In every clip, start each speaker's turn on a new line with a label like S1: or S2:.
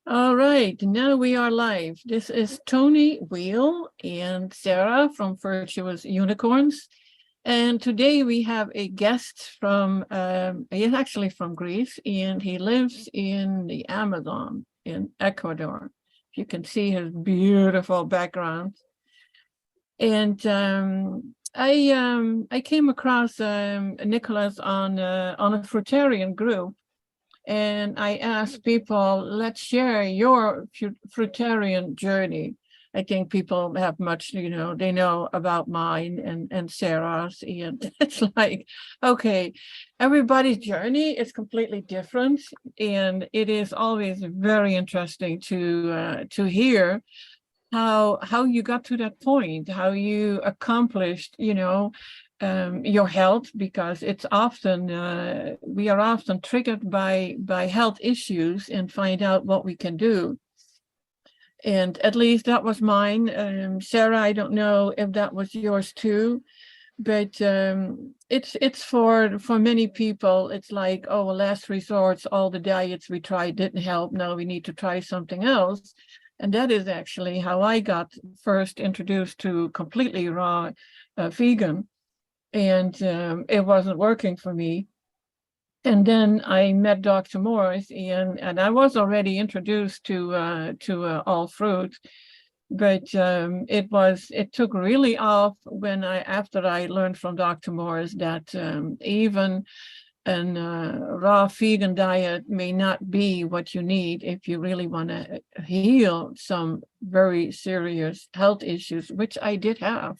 S1: All right, now we are live. This is Toni Weel and Sara from Virtuous Unicorns. And today we have a guest from, he's actually from Greece, and he lives in the Amazon in Ecuador. You can see his beautiful background. And I came across Nicholas on a fruitarian group. And I asked people, let's share your fruitarian journey. I think people have much, they know about mine and Sarah's. And it's like, okay, everybody's journey is completely different. And it is always very interesting to hear how you got to that point, how you accomplished, your health, because it's often we are often triggered by health issues and find out what we can do. And at least that was mine. Sarah, I don't know if that was yours too, but it's for many people. It's like, oh, last resort, all the diets we tried didn't help. Now we need to try something else. And that is actually how I got first introduced to completely raw vegan. And it wasn't working for me. And then I met Dr. Morse, and I was already introduced to all fruit, but it took really off when after I learned from Dr. Morse that even an raw vegan diet may not be what you need if you really want to heal some very serious health issues, which I did have.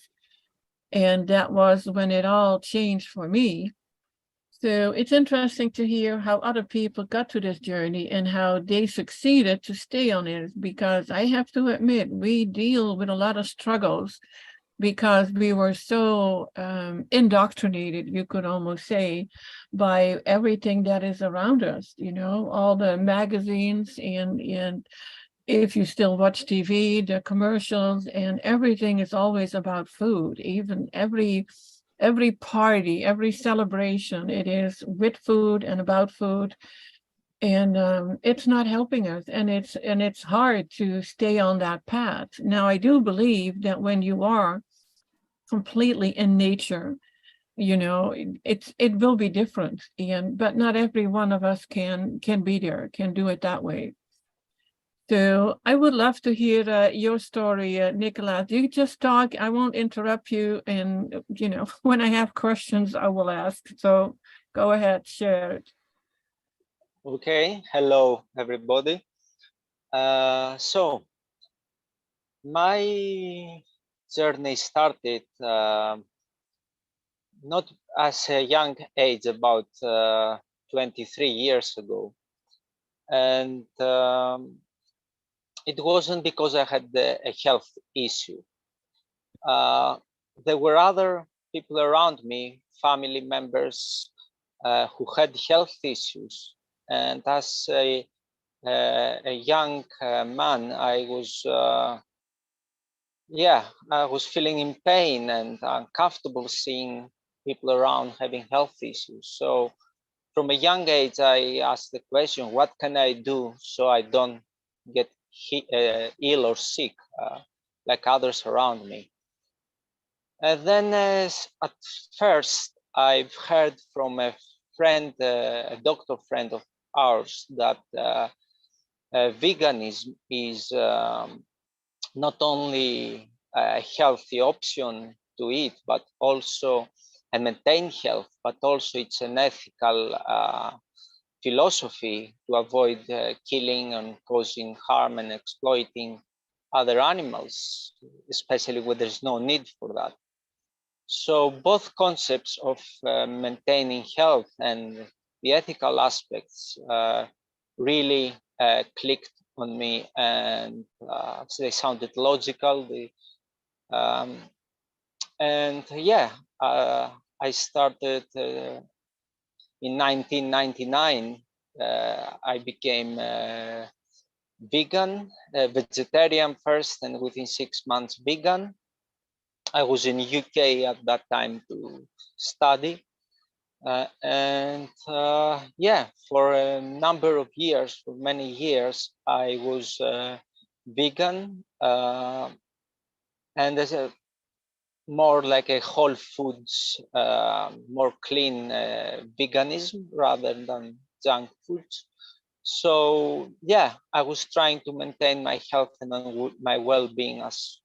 S1: And that was when it all changed for me. So it's interesting to hear how other people got to this journey and how they succeeded to stay on it, because I have to admit, we deal with a lot of struggles because we were so indoctrinated, you could almost say, by everything that is around us, all the magazines and if you still watch TV, the commercials, and everything is always about food. Even every party, every celebration, it is with food and about food. And it's not helping us, and it's hard to stay on that path. Now, I do believe that when you are completely in nature, it will be different, but not every one of us can be there, can do it that way. So I would love to hear your story, Nicolas. You just talk. I won't interrupt you. And, when I have questions, I will ask. So go ahead, share it.
S2: Okay, hello, everybody. So my journey started not as a young age, about 23 years ago. And it wasn't because I had a health issue. There were other people around me, family members, who had health issues. And as a young man, I was I was feeling in pain and uncomfortable seeing people around having health issues. So from a young age, I asked the question, what can I do so I don't get ill or sick like others around me? And then at first, I've heard from a friend, a doctor friend of ours, that veganism is not only a healthy option to eat, but also and maintain health, but also it's an ethical philosophy to avoid killing and causing harm and exploiting other animals, especially when there's no need for that. So both concepts of maintaining health and the ethical aspects really clicked on me, and they sounded logical. And yeah, I started in 1999. I became vegetarian first, and within 6 months vegan. I was in UK at that time to study, Yeah, for a number of years, for many years, I was vegan, and as a more like a whole foods, more clean veganism rather than junk foods. So yeah, I was trying to maintain my health and my well-being as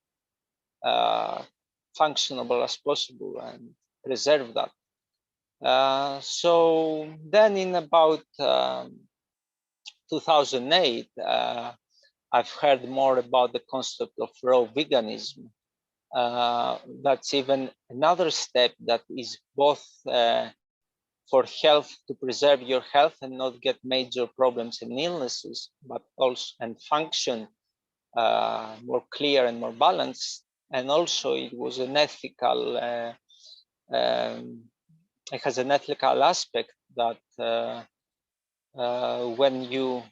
S2: functionable as possible and preserve that. So then in about 2008, I've heard more about the concept of raw veganism. That's even another step that is both for health, to preserve your health and not get major problems and illnesses, but also and function more clear and more balanced. And also it was an ethical, it has an ethical aspect that when you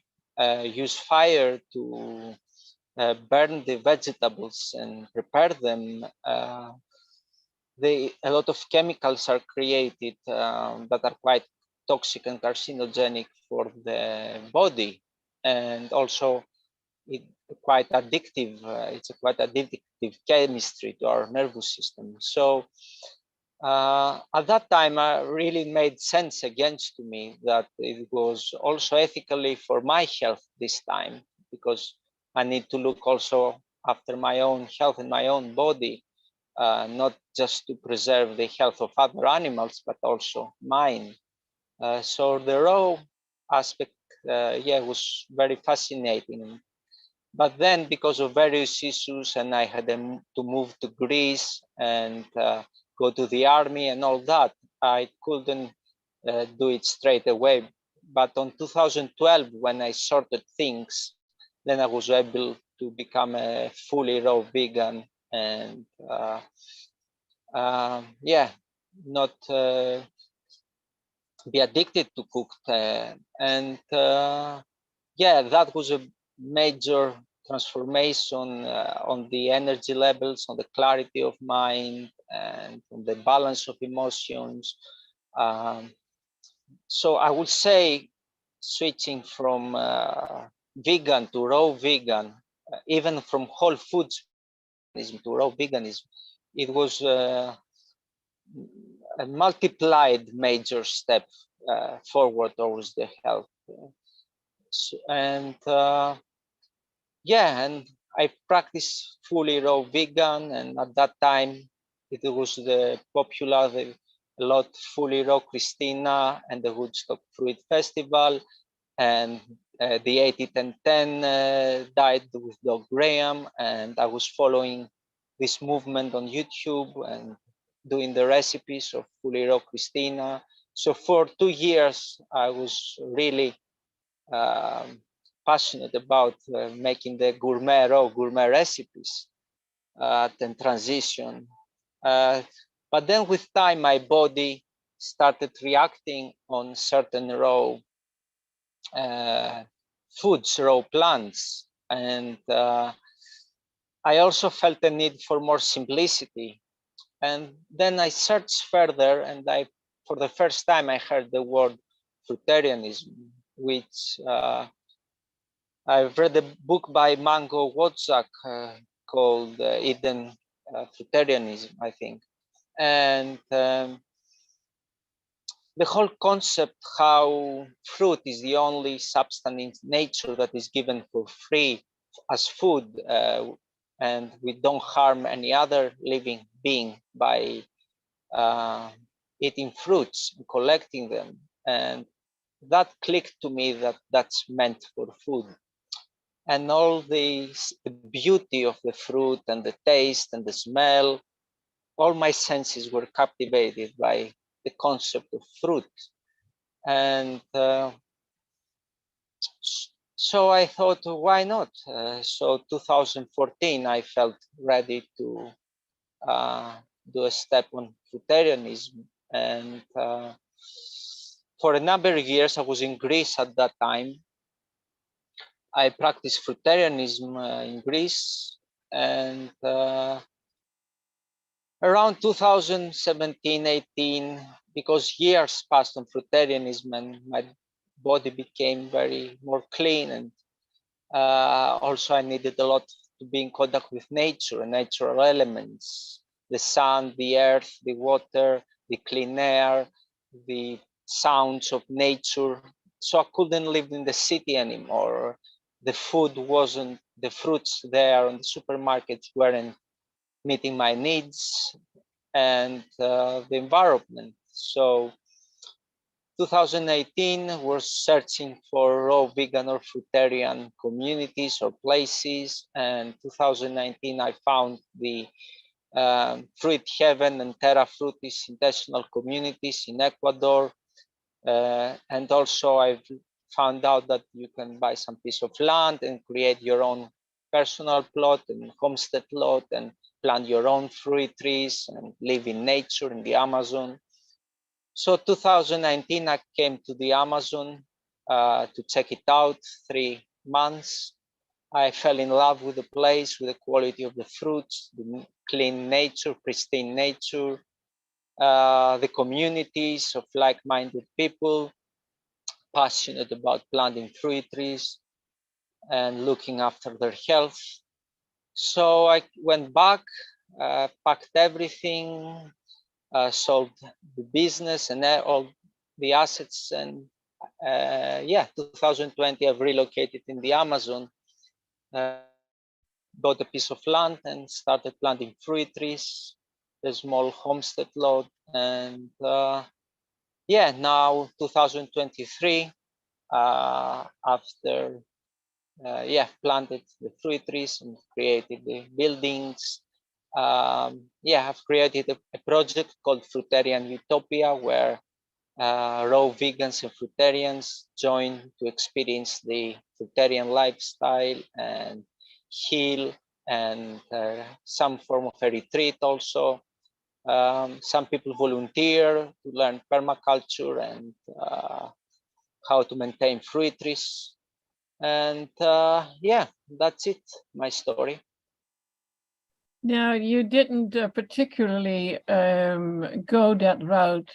S2: use fire to burn the vegetables and prepare them, a lot of chemicals are created that are quite toxic and carcinogenic for the body, and also it quite addictive. It's a quite addictive chemistry to our nervous system. So at that time, it really made sense against to me that it was also ethically for my health this time, because I need to look also after my own health and my own body, not just to preserve the health of other animals, but also mine. So the raw aspect, yeah, was very fascinating. But then, because of various issues, and I had to move to Greece and go to the army and all that, I couldn't do it straight away. But on 2012, when I sorted things, then I was able to become a fully raw vegan and yeah, not be addicted to cooked. And yeah, that was a major transformation on the energy levels, on the clarity of mind, and on the balance of emotions. So I would say switching from vegan to raw vegan, even from whole foods to raw veganism, it was a multiplied major step forward towards the health. And yeah, and I practiced fully raw vegan, and at that time it was the popular, a lot fully raw Christina and the Woodstock Fruit Festival, and the 80-10-10 diet with Doug Graham, and I was following this movement on YouTube and doing the recipes of fully raw Christina. So for 2 years, I was really passionate about making the gourmet recipes and transition. But then with time, my body started reacting on certain raw foods, raw plants. And I also felt a need for more simplicity. And then I searched further, and for the first time, I heard the word fruitarianism, which I've read a book by Mango Wozak called Eden Fruitarianism, I think. And the whole concept how fruit is the only substance in nature that is given for free as food, and we don't harm any other living being by eating fruits and collecting them. And that clicked to me that that's meant for food. And all the beauty of the fruit and the taste and the smell, all my senses were captivated by the concept of fruit. And so I thought, why not? So 2014, I felt ready to do a step on fruitarianism. And for a number of years, I was in Greece at that time. I practiced fruitarianism in Greece, and around 2017, 18, because years passed on fruitarianism and my body became very more clean, and also I needed a lot to be in contact with nature and natural elements, the sun, the earth, the water, the clean air, the sounds of nature. So I couldn't live in the city anymore. The food wasn't, the fruits there on the supermarkets weren't meeting my needs, and the environment. So 2018 was searching for raw vegan or fruitarian communities or places, and 2019 I found the Fruit Heaven and Terra Frutis intentional communities in Ecuador, and also I've found out that you can buy some piece of land and create your own personal plot and homestead lot and plant your own fruit trees and live in nature in the Amazon. So 2019, I came to the Amazon to check it out, 3 months. I fell in love with the place, with the quality of the fruits, the clean nature, pristine nature, the communities of like-minded people, passionate about planting fruit trees and looking after their health. So I went back, packed everything, sold the business and all the assets, and 2020 I've relocated in the Amazon, bought a piece of land and started planting fruit trees, a small homestead lot, and now 2023, after planted the fruit trees and created the buildings. I've created a project called Fruitarian Utopia, where raw vegans and fruitarians join to experience the fruitarian lifestyle and heal, and some form of a retreat also. Some people volunteer to learn permaculture and how to maintain fruit trees. And that's it, my story.
S1: Now, you didn't particularly go that route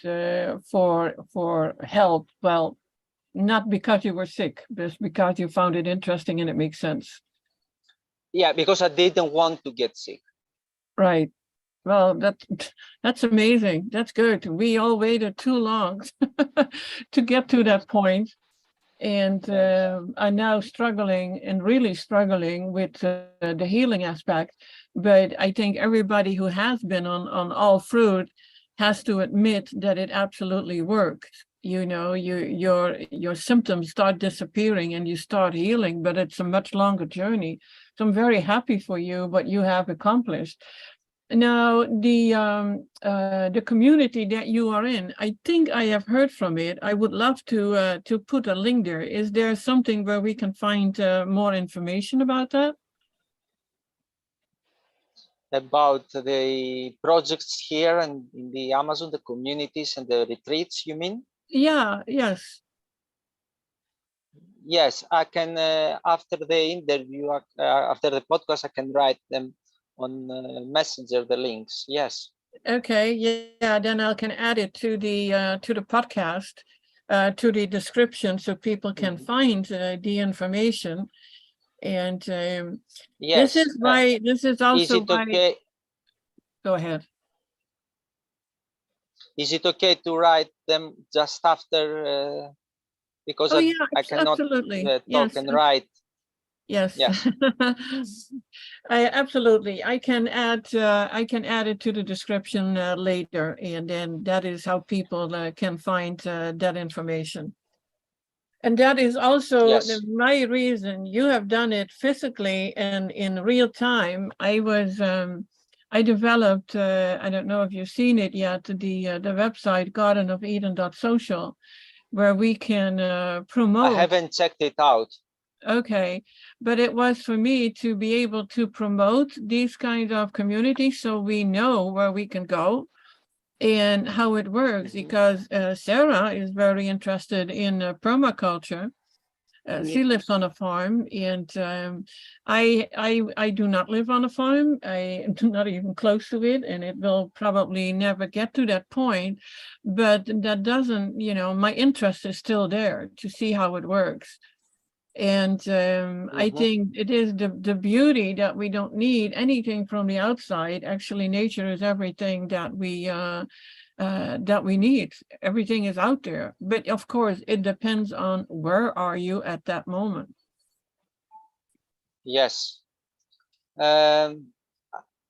S1: for help. Well, not because you were sick, but because you found it interesting and it makes sense.
S2: Yeah, because I didn't want to get sick.
S1: Right. Well, that's amazing. That's good. We all waited too long to get to that point, and are now struggling and really struggling with the healing aspect. But I think everybody who has been on all fruit has to admit that it absolutely works. You know, your symptoms start disappearing and you start healing, but it's a much longer journey. So I'm very happy for you, what you have accomplished. Now, the community that you are in, I think I have heard from it. I would love to put a link there. Is there something where we can find more information about that?
S2: About the projects here and in the Amazon, the communities and the retreats, you mean?
S1: Yeah, yes.
S2: Yes, I can, after the interview, after the podcast, I can write them on Messenger, the links. Yes.
S1: Okay, yeah, then I can add it to the podcast, to the description, so people can find the information. And
S2: yes,
S1: this is also
S2: is it okay?
S1: Go ahead.
S2: Is it okay to write them just after? Because I cannot
S1: absolutely.
S2: talk
S1: Yes.
S2: and write.
S1: Yes.
S2: Yes.
S1: Absolutely. I can add it to the description later, and then that is how people can find that information. And that is also my reason. You have done it physically and in real time. I developed, I don't know if you've seen it yet, the website gardenofeden.social, where we can promote.
S2: I haven't checked it out.
S1: Okay, but it was for me to be able to promote these kinds of communities, so we know where we can go and how it works, because Sara is very interested in permaculture. She lives on a farm, and I do not live on a farm. I am not even close to it, and it will probably never get to that point. But that doesn't, my interest is still there to see how it works. And I think it is the beauty that we don't need anything from the outside. Actually, nature is everything that we need. Everything is out there. But of course, it depends on where are you at that moment.
S2: Yes.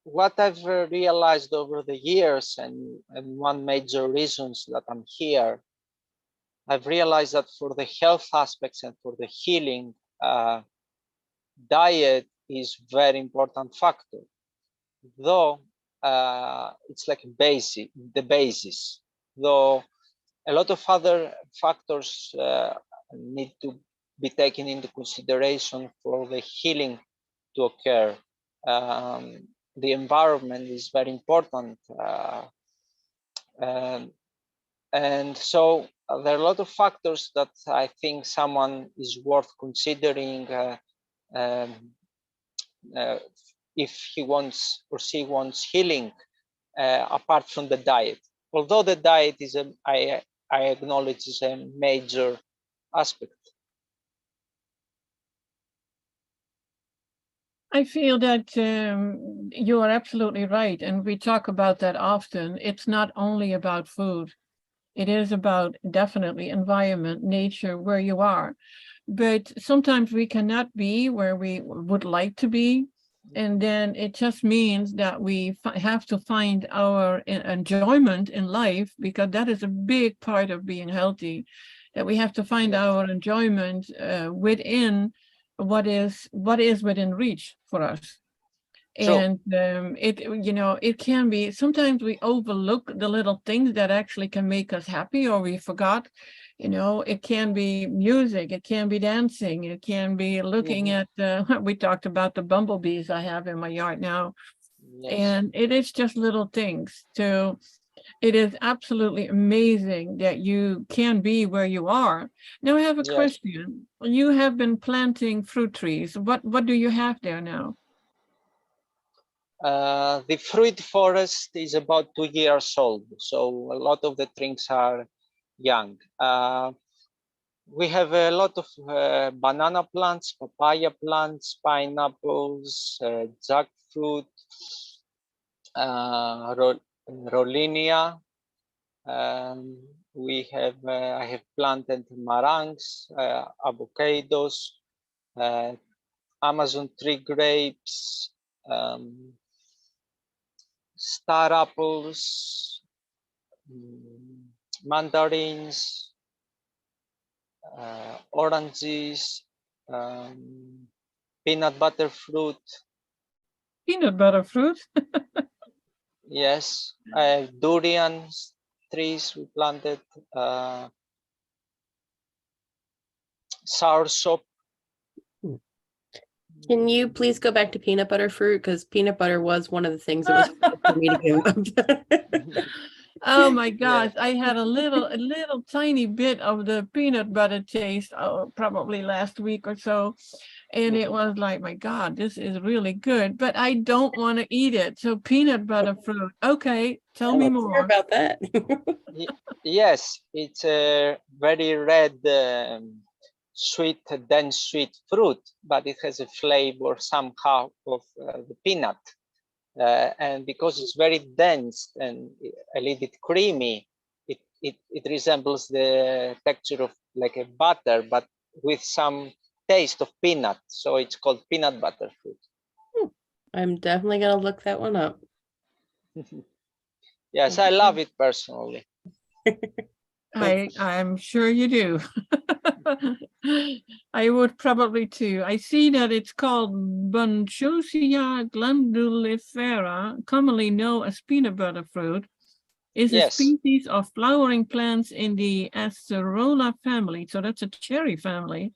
S2: What I've realized over the years, and one major reasons that I'm here, I've realized that for the health aspects and for the healing, diet is very important factor. Though it's like the basis. Though a lot of other factors need to be taken into consideration for the healing to occur. The environment is very important. And so there are a lot of factors that I think someone is worth considering if he wants or she wants healing apart from the diet. Although the diet is I acknowledge is a major aspect.
S1: I feel that you are absolutely right. And we talk about that often. It's not only about food. It is about definitely environment, nature, where you are. But sometimes we cannot be where we would like to be. And then it just means that we have to find our enjoyment in life, because that is a big part of being healthy, that we have to find our enjoyment within what is within reach for us. And it can be, sometimes we overlook the little things that actually can make us happy, or we forgot. It can be music, it can be dancing, it can be looking at we talked about the bumblebees I have in my yard now. And it is just little things. So it is absolutely amazing that you can be where you are. Now I have a question. You have been planting fruit trees. What do you have there now?
S2: The fruit forest is about 2 years old, so a lot of the trees are young. We have a lot of banana plants, papaya plants, pineapples, jackfruit, rollinia. I have planted meringues, avocados, Amazon tree grapes, star apples, mandarins, oranges, peanut butter fruit.
S1: Peanut butter fruit?
S2: Yes, durian trees we planted, soursop.
S3: Can you please go back to peanut butter fruit? Because peanut butter was one of the things that was hard for me to give up.
S1: Oh my gosh, I had a little tiny bit of the peanut butter taste probably last week or so. And it was like, my God, this is really good, but I don't want to eat it. So peanut butter fruit. Okay, tell me more
S3: about that.
S2: Yes, it's a very red, sweet, dense sweet fruit, but it has a flavor somehow of the peanut. And because it's very dense and a little bit creamy, it resembles the texture of like a butter, but with some taste of peanut. So it's called peanut butter fruit.
S3: I'm definitely going to look that one up.
S2: Yes, I love it personally.
S1: I'm sure you do. I would probably too. I see that it's called Bunchosia glandulifera, commonly known as peanut butter fruit, is a species of flowering plants in the Acerola family. So that's a cherry family.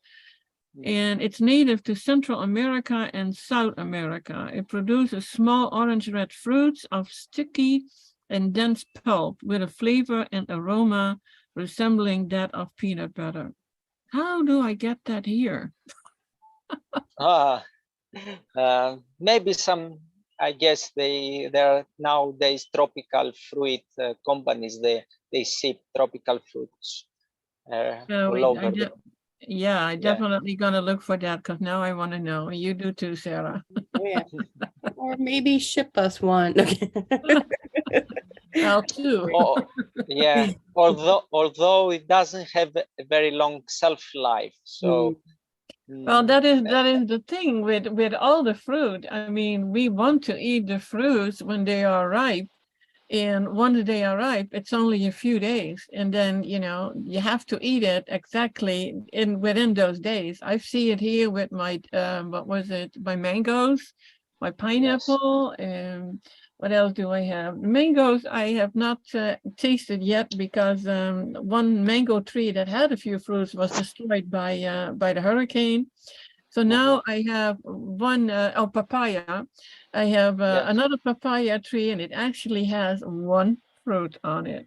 S1: And it's native to Central America and South America. It produces small orange-red fruits of sticky and dense pulp with a flavor and aroma resembling that of peanut butter. how do I get that here?
S2: Ah, maybe some. I guess there are nowadays tropical fruit companies. They ship tropical fruits
S1: No,
S2: all over the.
S1: yeah, I
S2: Yeah.
S1: definitely gonna look for that because now I want to know. You do too, Sarah.
S3: Oh, yeah. Or maybe ship us one. Okay.
S1: I'll too.
S2: Or, yeah. Although it doesn't have a very long shelf life, so.
S1: Well,
S2: mm,
S1: that is the thing with all the fruit. I mean, we want to eat the fruits when they are ripe, and once they are ripe, it's only a few days, and then you have to eat it exactly within those days. I see it here with my what was it? My mangoes, my
S2: Yes.
S1: pineapple, and what else do I have? Mangoes I have not tasted yet because one mango tree that had a few fruits was destroyed by the hurricane. So now I have one papaya. I have
S2: Yes.
S1: another papaya tree, and it actually has one fruit on it.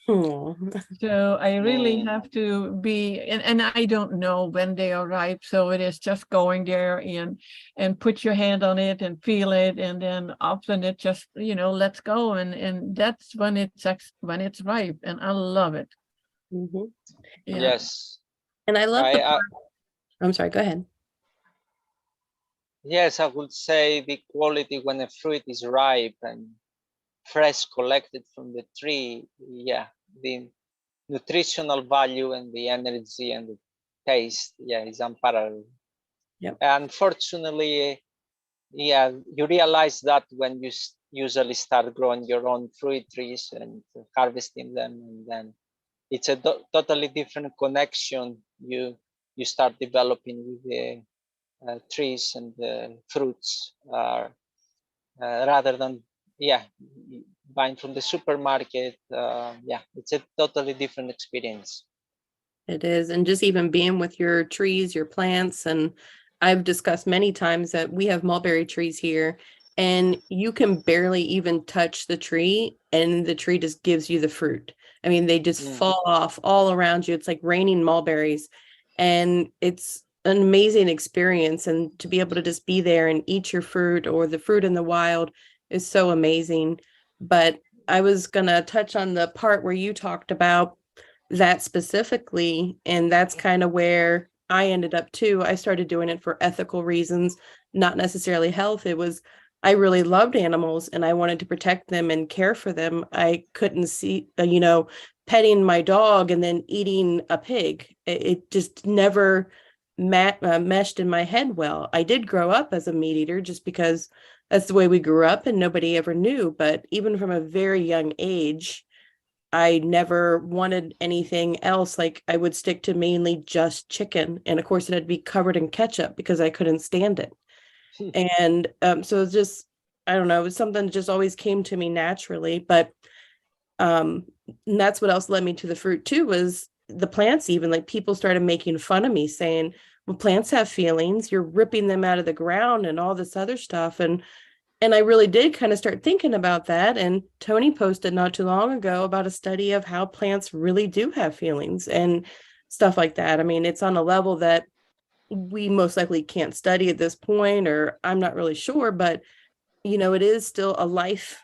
S3: Oh.
S1: So I really
S2: Mm.
S1: have to be, and I don't know when they are ripe. So it is just going there and put your hand on it and feel it, and then often it just let's go, and that's when when it's ripe, and I love it.
S3: Mhm.
S1: Yeah.
S2: Yes.
S3: And I love the
S2: I
S3: I'm sorry, go ahead.
S2: yes, I would say the quality when a fruit is ripe and fresh collected from the tree. Yeah, the nutritional value and the energy and the taste, yeah, is unparalleled.
S3: Yep.
S2: Unfortunately, yeah, you realize that when you usually start growing your own fruit trees and harvesting them, and then it's a totally different connection you start developing with the trees and the fruits, rather than buying from the supermarket. Yeah, it's a totally different experience.
S3: It is. And just even being with your trees, your plants. And I've discussed many times that we have mulberry trees here, and you can barely even touch the tree, and the tree just gives you the fruit. I mean, they just fall off all around you. It's like raining mulberries. And it's an amazing experience. And to be able to just be there and eat your fruit or the fruit in the wild is so amazing. But I was going to touch on the part where you talked about that specifically, and that's kind of where I ended up too. I started doing it for ethical reasons, not necessarily health. It was I really loved animals and I wanted to protect them and care for them. I couldn't see petting my dog and then eating a pig. It just never meshed in my head well. I did grow up as a meat eater just because that's the way we grew up and nobody ever knew. But even from a very young age, I never wanted anything else. Like I would stick to mainly just chicken. And of course, it had to be covered in ketchup because I couldn't stand it. And so it's just, I don't know, it was something that just always came to me naturally. But and that's what else led me to the fruit too, was the plants. Even like people started making fun of me saying, well, plants have feelings, you're ripping them out of the ground and all this other stuff. And I really did kind of start thinking about that. And Toni posted not too long ago about a study of how plants really do have feelings and stuff like that. I mean, it's on a level that we most likely can't study at this point, or I'm not really sure, but it is still a life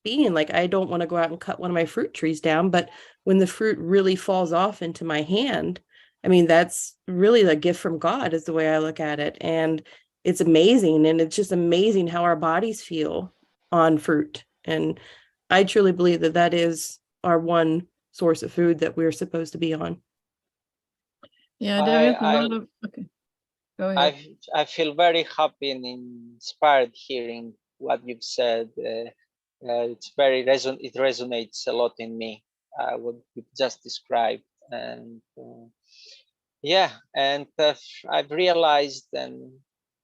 S3: being. Like, I don't want to go out and cut one of my fruit trees down, but when the fruit really falls off into my hand, I mean, that's really a gift from God, is the way I look at it. And it's amazing. And it's just amazing how our bodies feel on fruit. And I truly believe that that is our one source of food that we're supposed to be on.
S1: Yeah, there is a
S2: I
S1: lot of. Okay, go ahead.
S2: I feel very happy and inspired hearing what you've said. It's very it resonates a lot in me. What you just described, and yeah, and I've realized that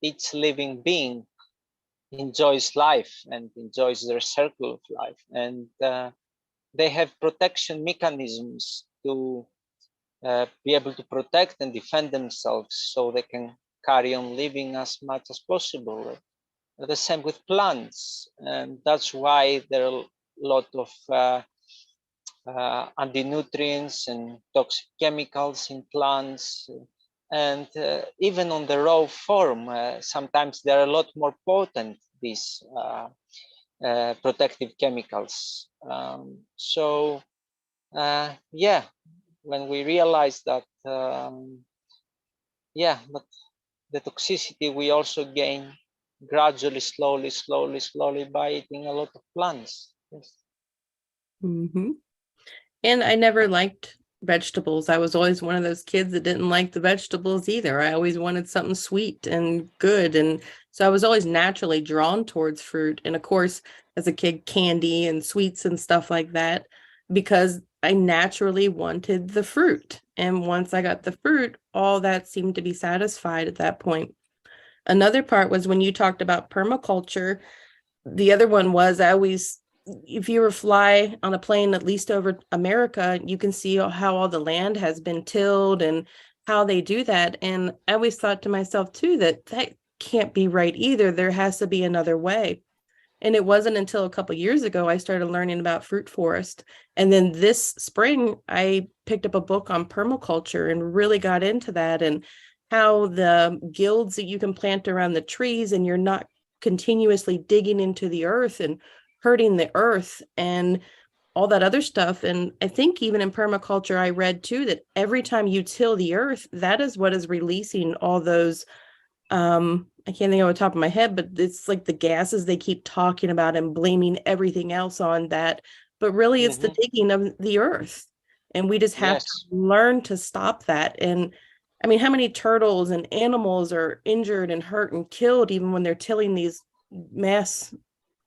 S2: each living being enjoys life and enjoys their circle of life, and they have protection mechanisms to be able to protect and defend themselves so they can carry on living as much as possible. The same with plants, and that's why there are a lot of anti-nutrients and toxic chemicals in plants. And even on the raw form, sometimes they're a lot more potent, these protective chemicals. Yeah, when we realize that, yeah, but the toxicity we also gain gradually, slowly by eating a lot of plants. Yes.
S3: Mm-hmm. And I never liked vegetables. I was always one of those kids that didn't like the vegetables either. I always wanted something sweet and good. And so I was always naturally drawn towards fruit. And of course, as a kid, candy and sweets and stuff like that, because I naturally wanted the fruit. And once I got the fruit, all that seemed to be satisfied at that point. Another part was when you talked about permaculture. The other one was I always, if you ever fly on a plane, at least over America, you can see how all the land has been tilled and how they do that. And I always thought to myself too, that can't be right either. There has to be another way. And it wasn't until a couple of years ago I started learning about fruit forest. And then this spring, I picked up a book on permaculture and really got into that, and how the guilds that you can plant around the trees, and you're not continuously digging into the earth and hurting the earth and all that other stuff. And I think even in permaculture, I read too that every time you till the earth, that is what is releasing all those I can't think of the top of my head, but it's like the gases they keep talking about and blaming everything else on that. But really, it's the digging of the earth. And we just have to learn to stop that. And I mean, how many turtles and animals are injured and hurt and killed even when they're tilling these mass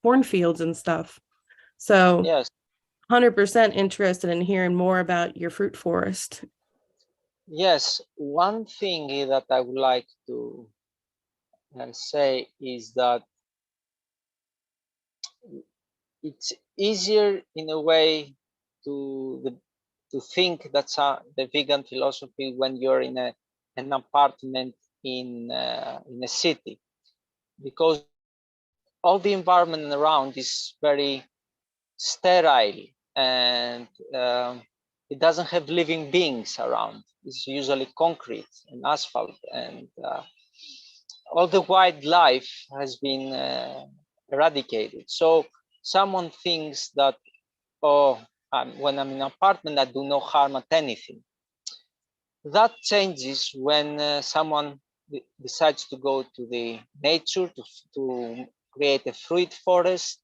S3: cornfields and stuff? So,
S2: Yes.
S3: 100% interested in hearing more about your fruit forest.
S2: Yes. One thing that I would like to say is that it's easier in a way to think that's the vegan philosophy when you're in an apartment in a city, because all the environment around is very sterile, and it doesn't have living beings around. It's usually concrete and asphalt, and all the wildlife has been eradicated. So someone thinks that, oh, when I'm in an apartment, I do no harm at anything. That changes when someone decides to go to the nature to create a fruit forest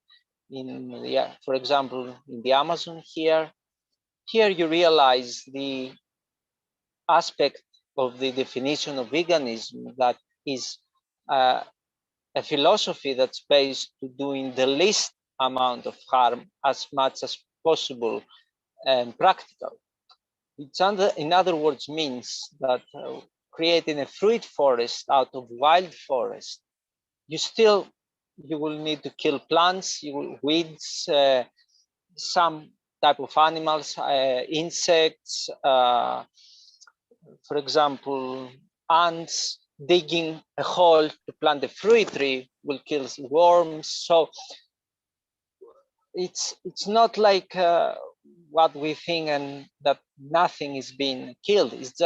S2: for example, in the Amazon here. Here you realize the aspect of the definition of veganism, that is a philosophy that's based to doing the least amount of harm as much as possible and practical. In other words, means that creating a fruit forest out of wild forest, you will need to kill plants, weeds, some type of animals, insects, for example, ants. Digging a hole to plant a fruit tree will kill worms. So it's not like what we think, and that nothing is being killed. It's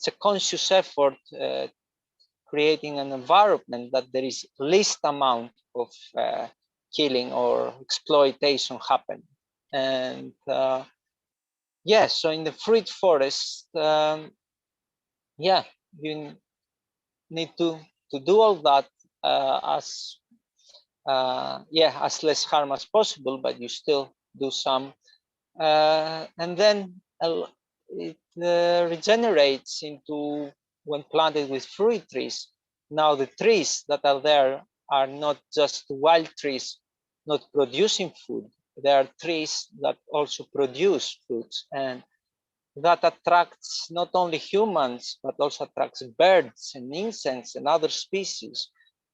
S2: a conscious effort creating an environment that there is least amount of killing or exploitation happen. And yes, so in the fruit forest, yeah, you need to do all that as less harm as possible, but you still do some, and then it regenerates into, when planted with fruit trees. Now the trees that are there are not just wild trees not producing food. There are trees that also produce fruits, and that attracts not only humans, but also attracts birds and insects and other species.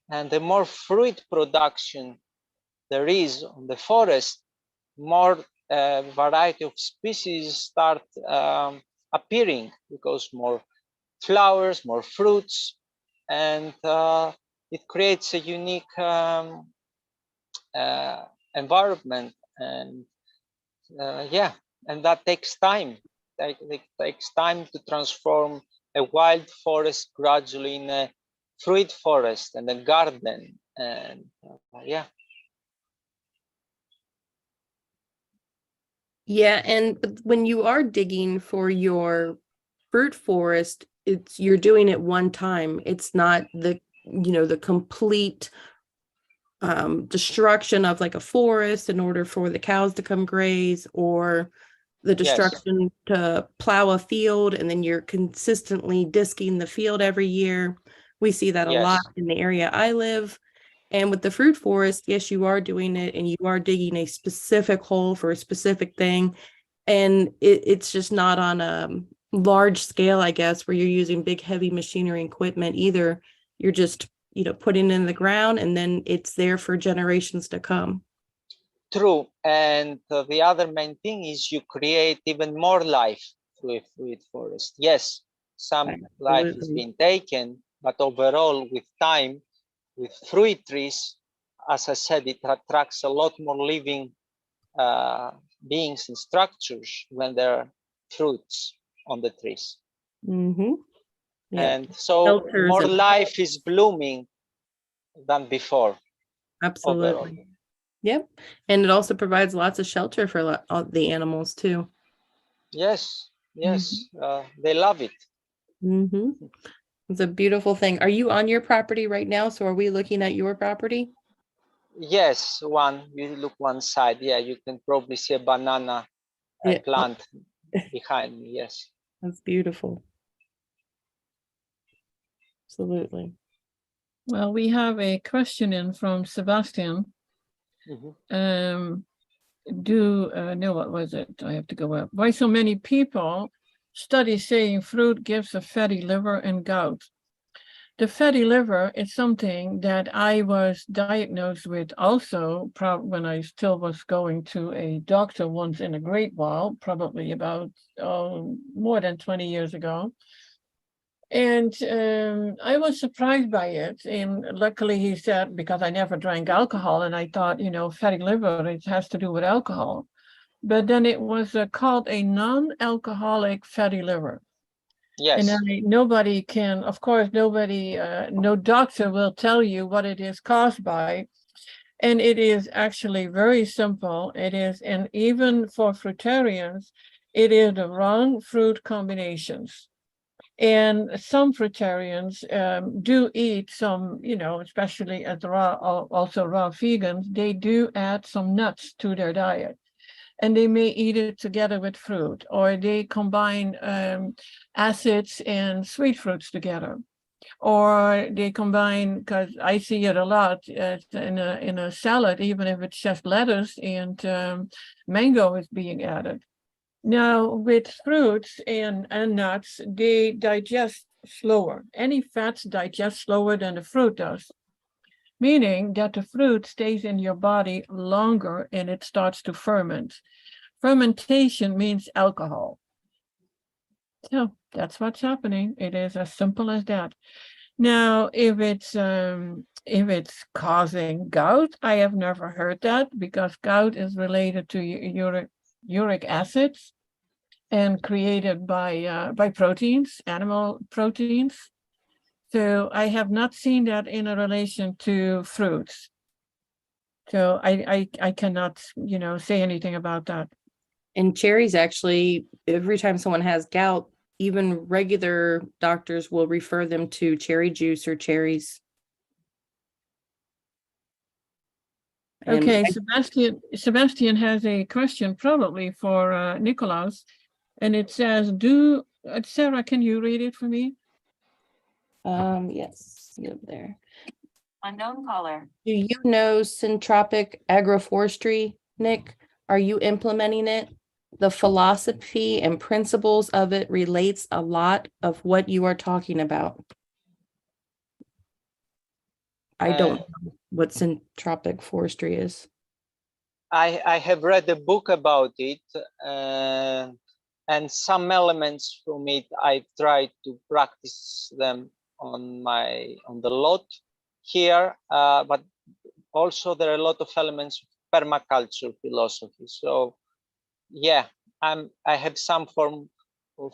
S2: And the more fruit production there is on the forest, more variety of species start appearing, because more flowers, more fruits, and it creates a unique environment. And yeah, And that takes time. It takes time to transform a wild forest gradually in a fruit forest and a garden. And yeah.
S3: Yeah, and but when you are digging for your fruit forest, you're doing it one time. It's not the the complete destruction of like a forest in order for the cows to come graze, or the
S2: Yes.
S3: destruction to plow a field and then you're consistently disking the field every year. We see that a lot
S2: Yes.
S3: in the area I live. And with the fruit forest, yes, you are doing it and you are digging a specific hole for a specific thing. And it's just not on a large scale, I guess, where you're using big, heavy machinery and equipment either. You're just, putting it in the ground and then it's there for generations to come.
S2: True. And the other main thing is you create even more life through a fruit forest. Yes, some life is being taken, but overall, with time, with fruit trees, as I said, it attracts a lot more living beings and structures when there are fruits on the trees.
S3: Mm-hmm. Yeah.
S2: And so
S3: Filters
S2: more
S3: and
S2: life is blooming than before.
S3: absolutely.
S2: Overall.
S3: Yep. And it also provides lots of shelter for the animals too.
S2: Yes, yes, they love it.
S3: Mm-hmm. It's a beautiful thing. Are you on your property right now? So are we looking at your property?
S2: Yes, you look one side. Yeah, you can probably see a banana
S3: Yeah.
S2: plant behind me. Yes.
S3: That's beautiful. Absolutely.
S1: Well, we have a question in from Sebastian.
S2: Mm-hmm.
S1: No, what was it? I have to go up. Why so many people study saying fruit gives a fatty liver and gout? The fatty liver is something that I was diagnosed with also when I still was going to a doctor once in a great while, probably about more than 20 years ago. And I was surprised by it. And luckily he said, because I never drank alcohol, and I thought, fatty liver, it has to do with alcohol. But then it was called a non-alcoholic fatty liver.
S2: Yes.
S1: And nobody can, of course, no doctor will tell you what it is caused by. And it is actually very simple. It is, and even for fruitarians, it is the wrong fruit combinations. And some fruitarians do eat some, especially as also raw vegans, they do add some nuts to their diet. And they may eat it together with fruit, or they combine acids and sweet fruits together, or they combine, because I see it a lot in a salad, even if it's just lettuce and mango is being added. Now, with fruits and nuts, they digest slower. Any fats digest slower than the fruit does, meaning that the fruit stays in your body longer and it starts to ferment. Fermentation means alcohol. So that's what's happening. It is as simple as that. Now, if it's causing gout, I have never heard that, because gout is related to uric acids and created by proteins, animal proteins. So I have not seen that in a relation to fruits. So I cannot, say anything about that.
S3: And cherries, actually, every time someone has gout, even regular doctors will refer them to cherry juice or cherries.
S1: Okay, Sebastian has a question probably for Nicholas, and it says, Sarah, can you read it for me?
S3: Yes, get up there. Unknown caller. Do you know syntropic agroforestry, Nick? Are you implementing it? The philosophy and principles of it relates a lot of what you are talking about. I don't know what syntropic forestry is.
S2: I have read a book about it, and some elements from it I tried to practice them on the lot here, but also there are a lot of elements of permaculture philosophy. So yeah, I have some form of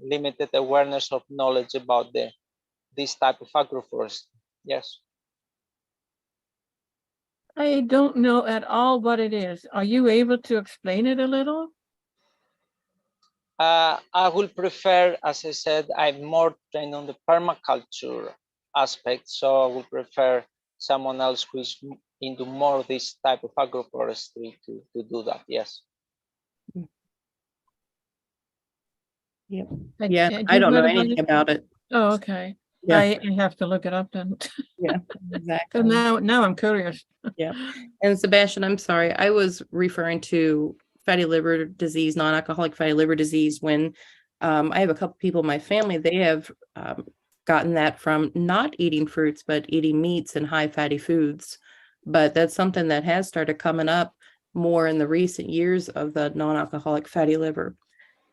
S2: limited awareness of knowledge about this type of agroforestry. Yes.
S1: I don't know at all what it is. Are you able to explain it a little?
S2: I will prefer, as I said, I'm more trained on the permaculture aspect, so I would prefer someone else who is into more this type of agroforestry to do that. Yes.
S3: Yep.
S1: I-
S3: Yeah,
S1: do
S3: I
S1: you
S3: don't know
S1: heard about
S3: anything
S1: it?
S3: about it.
S1: Oh, okay.
S3: Yeah.
S1: I have to look it up then.
S3: Yeah,
S1: So
S3: exactly.
S1: now I'm curious.
S3: Yeah. And Sebastian, I'm sorry, I was referring to fatty liver disease, non-alcoholic fatty liver disease, when I have a couple people in my family, they have gotten that from not eating fruits, but eating meats and high fatty foods. But that's something that has started coming up more in the recent years of the non-alcoholic fatty liver.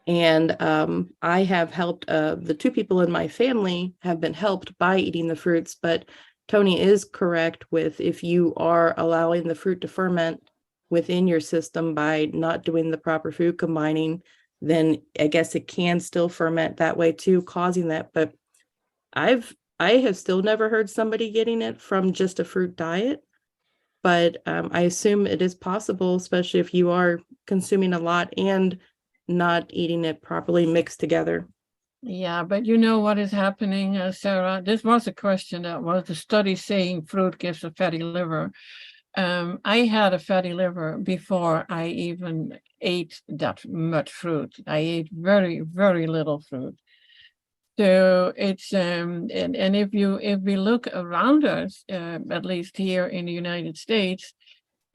S3: And I have helped, the two people in my family have been helped by eating the fruits, but Toni is correct with, if you are allowing the fruit to ferment within your system by not doing the proper food combining, then I guess it can still ferment that way too, causing that. But I have still never heard somebody getting it from just a fruit diet. But I assume it is possible, especially if you are consuming a lot and not eating it properly mixed together.
S1: Yeah, but you know what is happening, Sarah? This was a question that was the study saying fruit gives a fatty liver. I had a fatty liver before I even ate that much fruit. I ate very, very little fruit. So it's and if we look around us, at least here in the United States,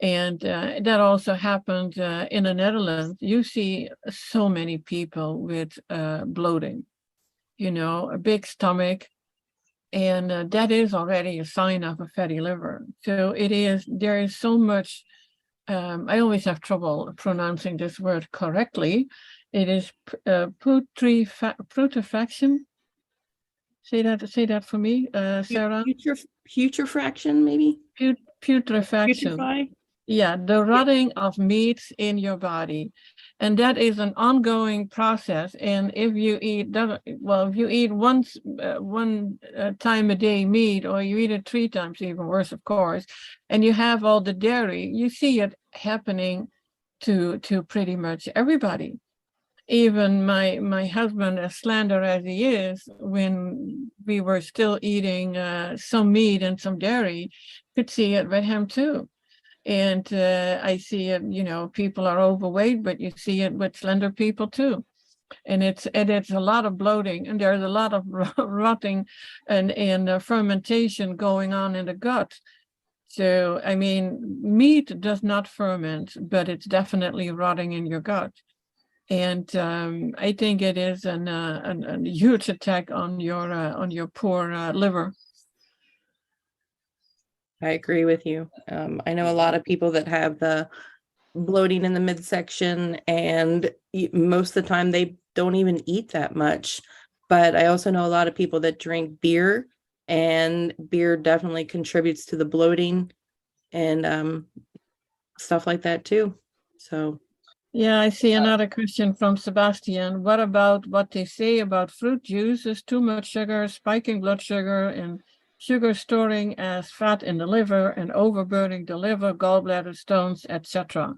S1: and that also happened in the Netherlands, you see so many people with bloating, a big stomach, and that is already a sign of a fatty liver. So there is so much, I always have trouble pronouncing this word correctly. It is putrefaction. Say that for me, Sarah.
S3: Putrefaction, maybe?
S1: Putrefaction.
S3: Putrefy?
S1: Yeah, the rotting of meats in your body. And that is an ongoing process. And if you eat if you eat one time a day meat, or you eat it 3 times, even worse, of course, and you have all the dairy, you see it happening to pretty much everybody. Even my husband, as slender as he is, when we were still eating some meat and some dairy, could see it with him too. And I see it, people are overweight, but you see it with slender people too. And it's a lot of bloating, and there's a lot of rotting and fermentation going on in the gut. So, I mean, meat does not ferment, but it's definitely rotting in your gut. And I think it is a huge attack on your poor liver.
S3: I agree with you. I know a lot of people that have the bloating in the midsection, and most of the time they don't even eat that much. But I also know a lot of people that drink beer, and beer definitely contributes to the bloating and stuff like that too. So
S1: Yeah, I see another question from Sebastian. What about what they say about fruit juices, too much sugar, spiking blood sugar, and sugar storing as fat in the liver and overburning the liver, gallbladder stones, etc.?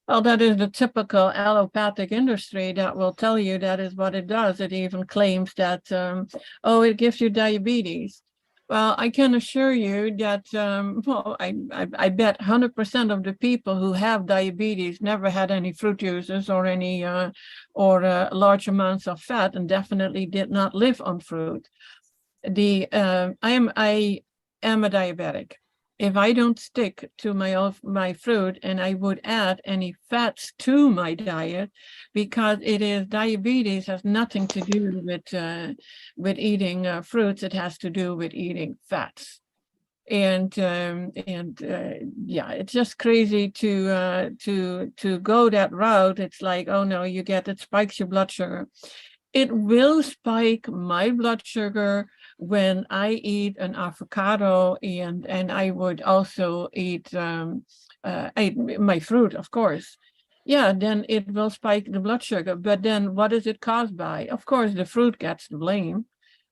S1: Well, that is the typical allopathic industry that will tell you that is what it does. It even claims that, it gives you diabetes. Well, I can assure you that, I bet 100% of the people who have diabetes never had any fruit juices or any large amounts of fat, and definitely did not live on fruit. I am a diabetic. If I don't stick to my fruit, and I would add any fats to my diet, because it is diabetes has nothing to do with eating fruits. It has to do with eating fats. And it's just crazy to go that route. It's like, oh no, it spikes your blood sugar. It will spike my blood sugar when I eat an avocado, and I would also eat my fruit, of course. yeah, then it will spike the blood sugar. But then what is it caused by? Of course, the fruit gets the blame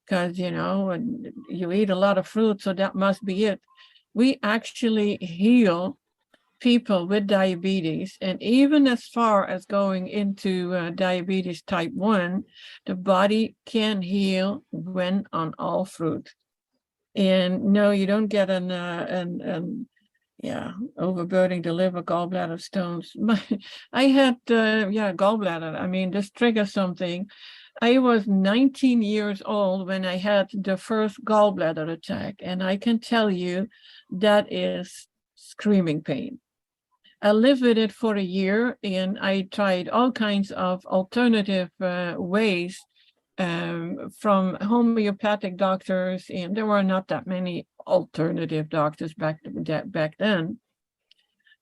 S1: because, you know, and you eat a lot of fruit, so that must be it. We actually heal people with diabetes, and even as far as going into diabetes type 1, the body can heal when on all fruit. And no, you don't get yeah, overburdening the liver, gallbladder stones. I had gallbladder. I mean, this triggers something. I was 19 years old when I had the first gallbladder attack, and I can tell you that is screaming pain. I lived with it for a year, and I tried all kinds of alternative ways from homeopathic doctors, and there were not that many alternative doctors back then.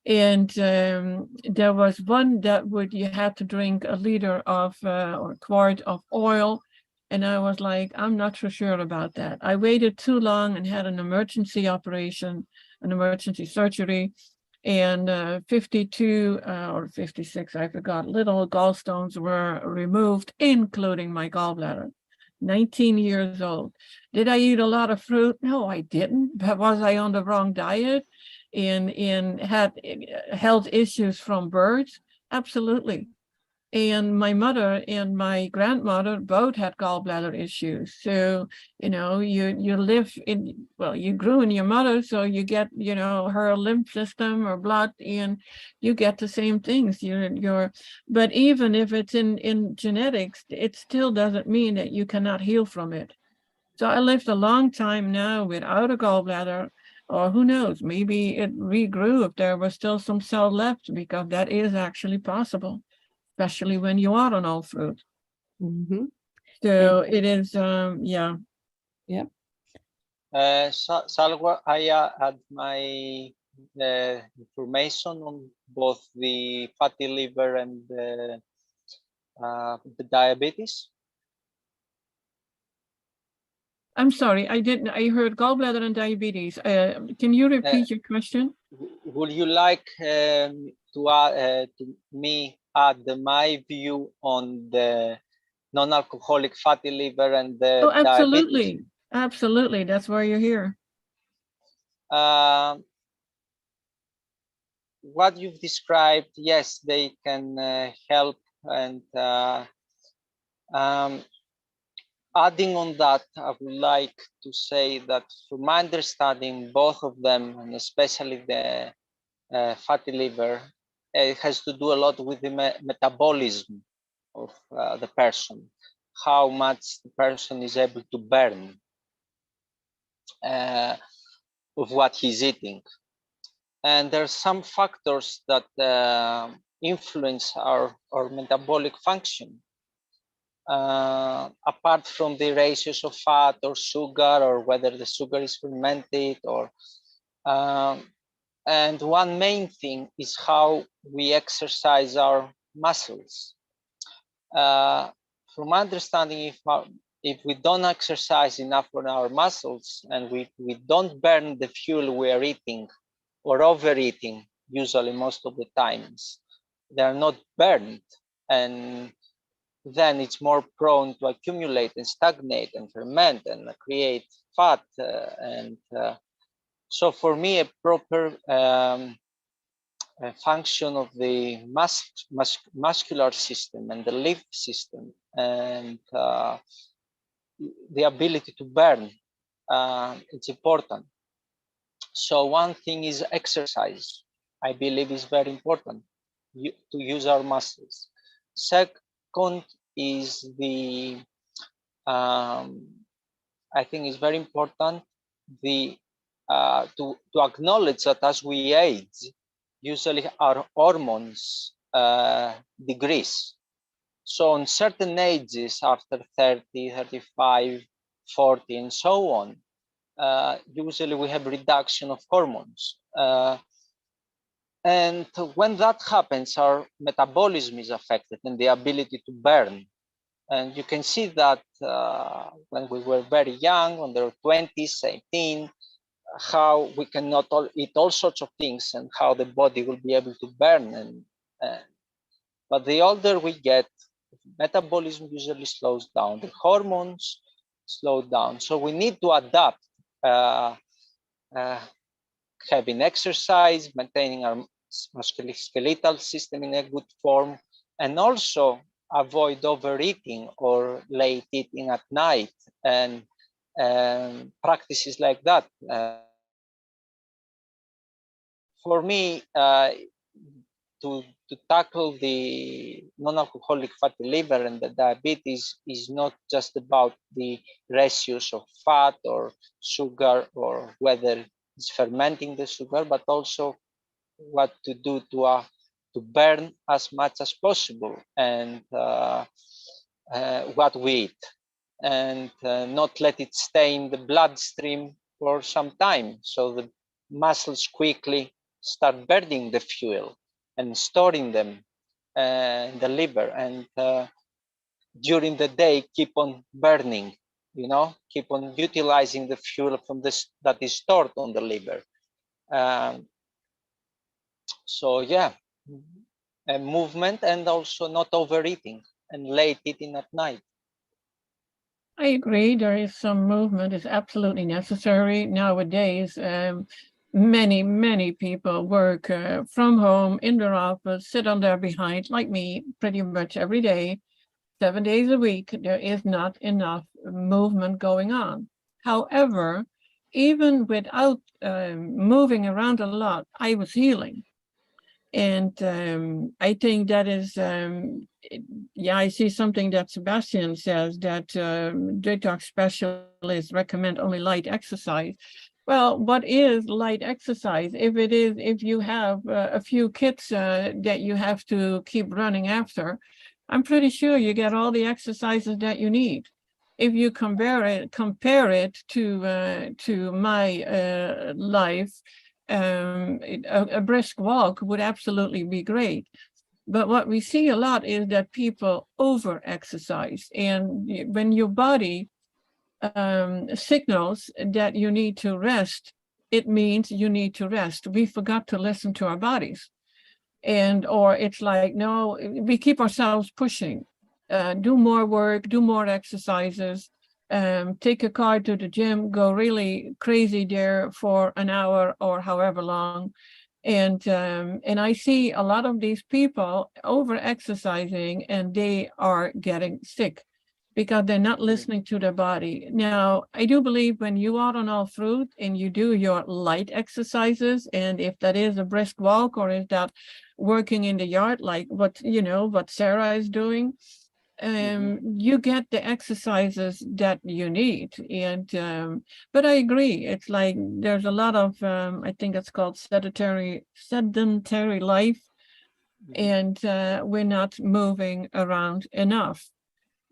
S1: And there was one that you had to drink a liter of or a quart of oil. And I was like, I'm not so sure about that. I waited too long and had an emergency operation, an emergency surgery. And 52 or 56, I forgot, little gallstones were removed, including my gallbladder. 19 years old. Did I eat a lot of fruit? No, I didn't. But was I on the wrong diet and had health issues from birth? Absolutely. And my mother and my grandmother both had gallbladder issues. So, you know, you live in, well, you grew in your mother, so you get, you know, her lymph system or blood, and you get the same things. But even if it's in genetics, it still doesn't mean that you cannot heal from it. So I lived a long time now without a gallbladder, or who knows, maybe it regrew if there was still some cell left, because that is actually possible, especially when you are on all fruit.
S3: Mm-hmm.
S1: So it is, yeah.
S3: Yep.
S2: Salwa, I add my information on both the fatty liver and the diabetes.
S1: I'm sorry, I heard gallbladder and diabetes. Can you repeat your question?
S2: Would you like to me add my view on the non-alcoholic fatty liver and the
S1: Oh, absolutely.
S2: diabetes?
S1: Absolutely. That's why you're here.
S2: What you've described, yes, they can help. And adding on that, I would like to say that from my understanding, both of them, and especially the fatty liver, it has to do a lot with the metabolism of the person, how much the person is able to burn of what he's eating. And there are some factors that influence our metabolic function. Apart from the ratios of fat or sugar, or whether the sugar is fermented, or and one main thing is how we exercise our muscles. From my understanding, if we don't exercise enough on our muscles, and we don't burn the fuel we are eating or overeating, usually most of the times, they are not burned, and then it's more prone to accumulate and stagnate and ferment and create fat. So for me, a proper function of the muscular system and the lymph system, and the ability to burn, it's important. So one thing is exercise. I believe is very important to use our muscles. Second is the, I think it's very important to acknowledge that as we age, usually our hormones decrease. So on certain ages, after 30, 35, 40, and so on, usually we have reduction of hormones. And when that happens, our metabolism is affected and the ability to burn. And you can see that when we were very young, on their 20s, 18, how we cannot eat all sorts of things, and how the body will be able to burn. And But the older we get, metabolism usually slows down, the hormones slow down. So we need to adapt, uh, uh, having exercise, maintaining our musculoskeletal system in a good form, and also avoid overeating or late eating at night, and practices like that. For me, to tackle the non-alcoholic fatty liver and the diabetes is not just about the ratios of fat or sugar or whether it's fermenting the sugar, but also what to do to burn as much as possible, and what we eat, and not let it stay in the bloodstream for some time, so the muscles quickly start burning the fuel and storing them in the liver, and during the day keep on burning, keep on utilizing the fuel from this that is stored on the liver. um, so yeah, and movement, and also not overeating and late eating at night.
S1: I agree. There is some movement is absolutely necessary nowadays. Many people work from home in their office, sit on their behind, like me, pretty much every day, 7 days a week. There is not enough movement going on. However, even without moving around a lot, I was healing. And I think that is, yeah, I see something that Sebastian says that detox specialists recommend only light exercise. Well, what is light exercise? If you have a few kids that you have to keep running after, I'm pretty sure you get all the exercises that you need. If you compare it to my life, a brisk walk would absolutely be great. But what we see a lot is that people over exercise, and when your body signals that you need to rest, it means you need to rest. We forgot to listen to our bodies, and or it's like, no, we keep ourselves pushing, do more work, do more exercises, take a car to the gym, go really crazy there for an hour or however long. And I see a lot of these people over exercising, and they are getting sick because they're not listening to their body. Now, I do believe when you are on all fruit and you do your light exercises, and if that is a brisk walk or is that working in the yard, like what Sara is doing, you get the exercises that you need. And but I agree, it's like there's a lot of I think it's called sedentary life, and we're not moving around enough.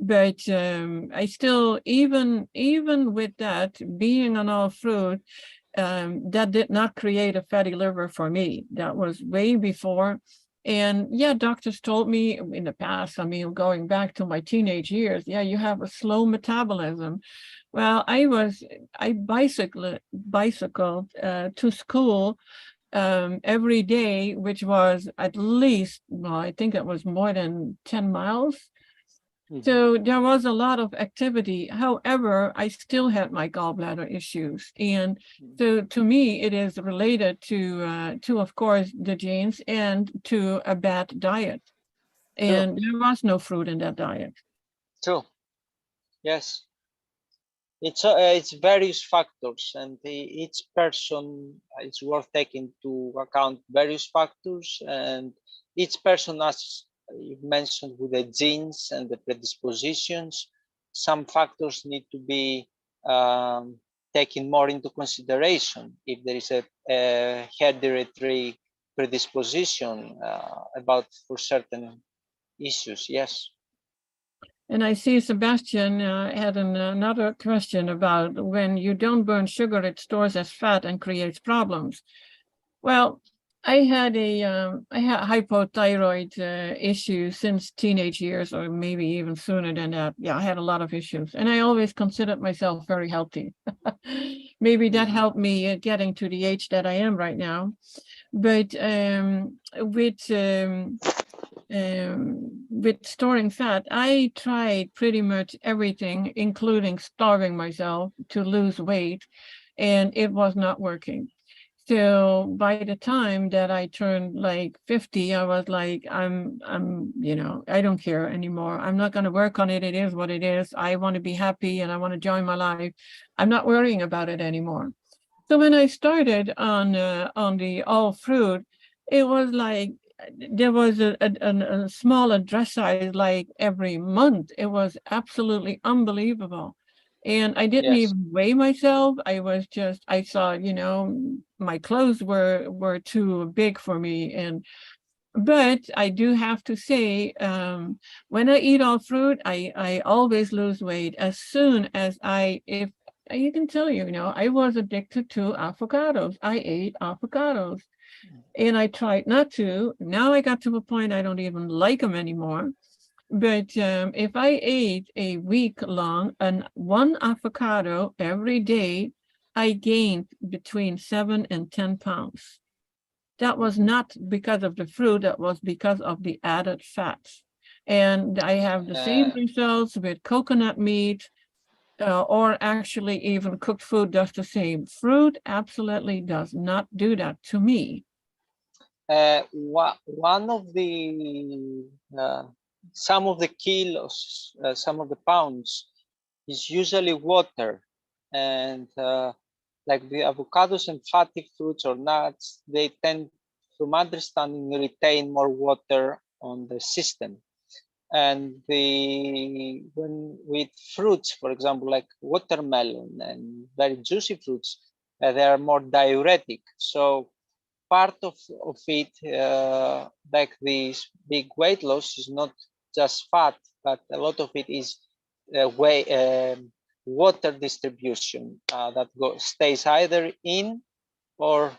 S1: But I still, even with that, being on all fruit, that did not create a fatty liver for me. That was way before. And yeah, doctors told me in the past, I mean, going back to my teenage years, yeah, you have a slow metabolism. Well, I bicycled to school every day, which was at least, well, I think it was more than 10 miles. So there was a lot of activity. However, I still had my gallbladder issues. And so to me, it is related to of course, the genes and to a bad diet. And there was no fruit in that diet.
S2: True. Yes. It's various factors, and each person, it's worth taking to account various factors, and each person, as you mentioned, with the genes and the predispositions, some factors need to be taken more into consideration if there is a hereditary predisposition about for certain issues. Yes.
S1: And I see Sebastian had another question about when you don't burn sugar, it stores as fat and creates problems. Well, I had hypothyroid issue since teenage years, or maybe even sooner than that. Yeah, I had a lot of issues, and I always considered myself very healthy. Maybe that helped me getting to the age that I am right now. But with with storing fat, I tried pretty much everything, including starving myself to lose weight, and it was not working. So by the time that I turned like 50, I was like, I don't care anymore. I'm not going to work on it. It is what it is. I want to be happy and I want to enjoy my life. I'm not worrying about it anymore. So when I started on the all fruit, it was like there was a smaller dress size like every month. It was absolutely unbelievable. And I didn't
S2: Yes.
S1: even weigh myself. I saw, my clothes were too big for me. But I do have to say, when I eat all fruit, I always lose weight as soon as if you can tell I was addicted to avocados. I ate avocados and I tried not to. Now I got to a point I don't even like them anymore. But if I ate a week long one avocado every day, I gained between 7 and 10 pounds. That was not because of the fruit, that was because of the added fats. And I have the same results with coconut meat, or actually even cooked food does the same. Fruit absolutely does not do that to me.
S2: One of the some of the kilos, some of the pounds is usually water, and like the avocados and fatty fruits or nuts, they tend, from understanding, retain more water on the system. And when with fruits, for example, like watermelon and very juicy fruits, they are more diuretic. So part of it, like this big weight loss, is not just fat, but a lot of it is water distribution that stays either in or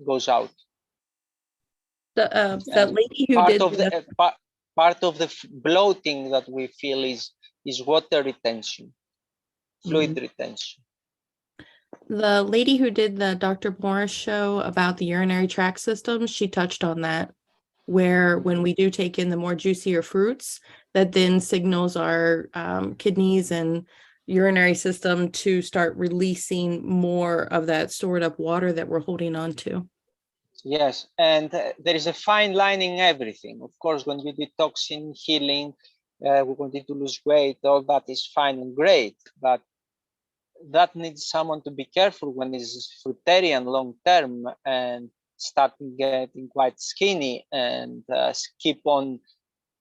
S2: goes out.
S3: The lady who
S2: part
S3: did
S2: of the part of the bloating that we feel is water retention, fluid retention.
S3: The lady who did the Dr. Morse show about the urinary tract system, she touched on that, where when we do take in the more juicier fruits, that then signals our kidneys and urinary system to start releasing more of that stored up water that we're holding on to.
S2: Yes, and there is a fine line in everything. Of course, when you detox in healing, we wanted to lose weight, all that is fine and great, but that needs someone to be careful when it's fruitarian long term and starting getting quite skinny and keep on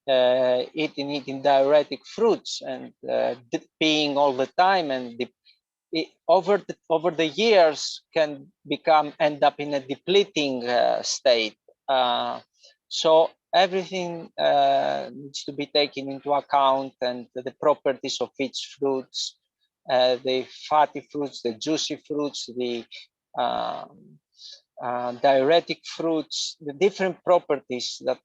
S2: eating diuretic fruits and peeing all the time, and over the years can end up in a depleting state. So everything needs to be taken into account, and the properties of each fruits, the fatty fruits, the juicy fruits, the diuretic fruits, the different properties that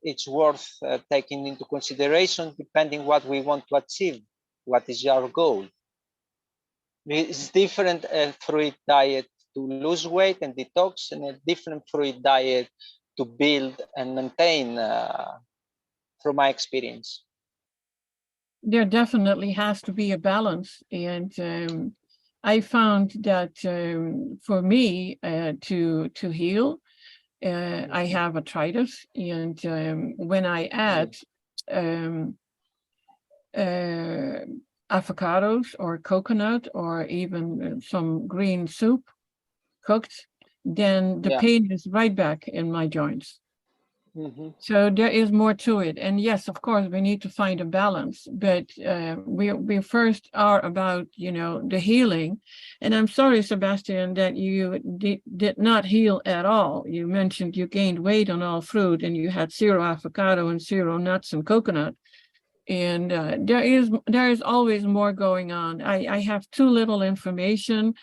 S2: it's worth taking into consideration depending what we want to achieve, what is our goal. It's different fruit diet to lose weight and detox, and a different fruit diet to build and maintain, from my experience.
S1: There definitely has to be a balance. And I found that for me to heal, I have arthritis, and when I add avocados or coconut or even some green soup cooked, then the pain is right back in my joints. So there is more to it. And yes, of course, we need to find a balance, but we first are about, the healing. And I'm sorry, Sebastian, that you did not heal at all. You mentioned you gained weight on all fruit and you had 0 avocado and 0 nuts and coconut. And there is always more going on. I have too little information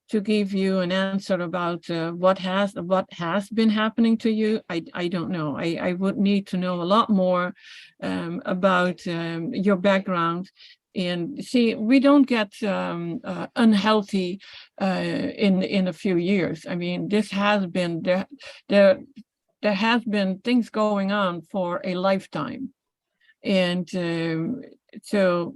S1: to give you an answer about what has been happening to you. I don't know. I would need to know a lot more about your background. And see, we don't get unhealthy in a few years. I mean, this has been there. there has been things going on for a lifetime. And so,